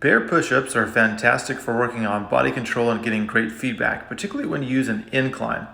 Bear push-ups are fantastic for working on body control and getting great feedback, particularly when you use an incline.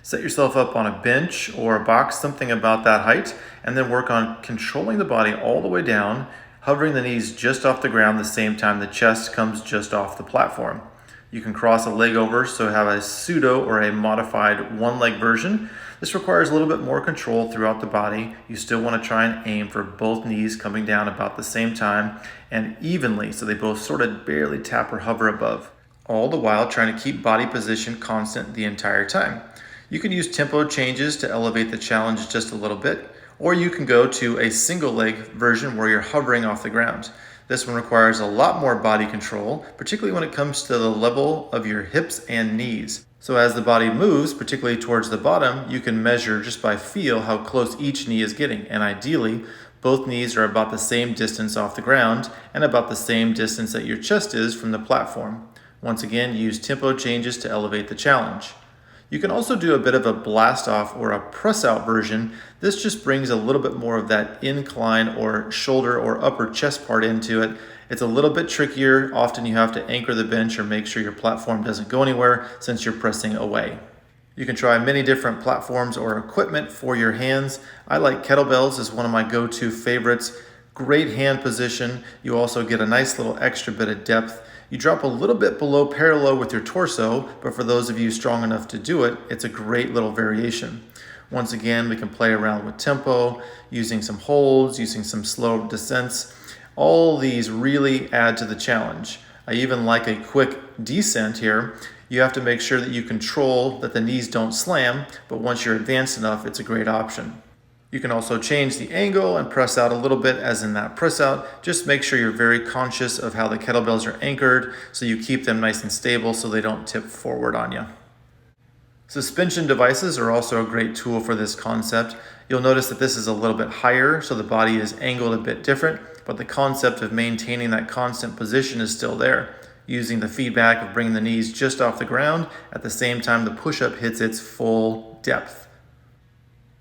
Set yourself up on a bench or a box, something about that height, and then work on controlling the body all the way down, hovering the knees just off the ground the same time the chest comes just off the platform. You can cross a leg over, so have a pseudo or a modified one-leg version. This requires a little bit more control throughout the body. You still want to try and aim for both knees coming down about the same time and evenly, so they both sort of barely tap or hover above. All the while trying to keep body position constant the entire time. You can use tempo changes to elevate the challenge just a little bit, or you can go to a single leg version where you're hovering off the ground. This one requires a lot more body control, particularly when it comes to the level of your hips and knees. So as the body moves, particularly towards the bottom, you can measure just by feel how close each knee is getting. And ideally, both knees are about the same distance off the ground and about the same distance that your chest is from the platform. Once again, use tempo changes to elevate the challenge. You can also do a bit of a blast off or a press out version. This just brings a little bit more of that incline or shoulder or upper chest part into it. It's a little bit trickier. Often you have to anchor the bench or make sure your platform doesn't go anywhere since you're pressing away. You can try many different platforms or equipment for your hands. I like kettlebells as one of my go-to favorites. Great hand position. You also get a nice little extra bit of depth. You drop a little bit below parallel with your torso, but for those of you strong enough to do it, it's a great little variation. Once again, we can play around with tempo, using some holds, using some slow descents. All these really add to the challenge. I even like a quick descent here. You have to make sure that you control that the knees don't slam, but once you're advanced enough, it's a great option. You can also change the angle and press out a little bit, as in that press out. Just make sure you're very conscious of how the kettlebells are anchored so you keep them nice and stable so they don't tip forward on you. Suspension devices are also a great tool for this concept. You'll notice that this is a little bit higher, so the body is angled a bit different, but the concept of maintaining that constant position is still there, using the feedback of bringing the knees just off the ground at the same time the push-up hits its full depth.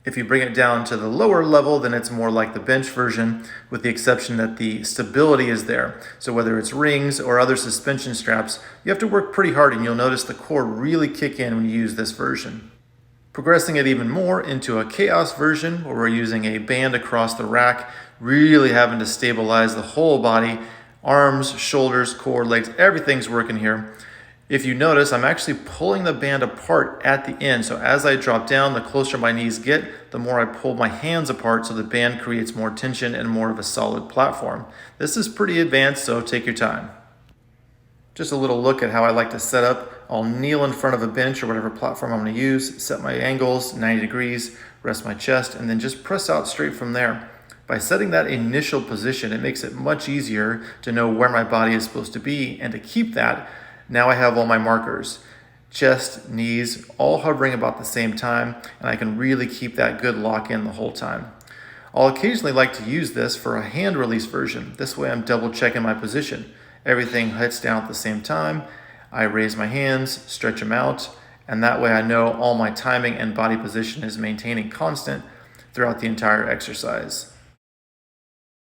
If you bring it down to the lower level, then it's more like the bench version, with the exception that the stability is there. So whether it's rings or other suspension straps, you have to work pretty hard, and you'll notice the core really kick in when you use this version. Progressing it even more into a chaos version, where we're using a band across the rack, really having to stabilize the whole body, arms, shoulders, core, legs, everything's working here. If you notice, I'm actually pulling the band apart at the end. So as I drop down, the closer my knees get, the more I pull my hands apart so the band creates more tension and more of a solid platform. This is pretty advanced, so take your time. Just a little look at how I like to set up. I'll kneel in front of a bench or whatever platform I'm going to use, set my angles 90 degrees, rest my chest, and then just press out straight from there. By setting that initial position, it makes it much easier to know where my body is supposed to be, and to keep that, now I have all my markers, chest, knees, all hovering about the same time, and I can really keep that good lock in the whole time. I'll occasionally like to use this for a hand release version. This way I'm double checking my position. Everything hits down at the same time. I raise my hands, stretch them out, and that way I know all my timing and body position is maintaining constant throughout the entire exercise.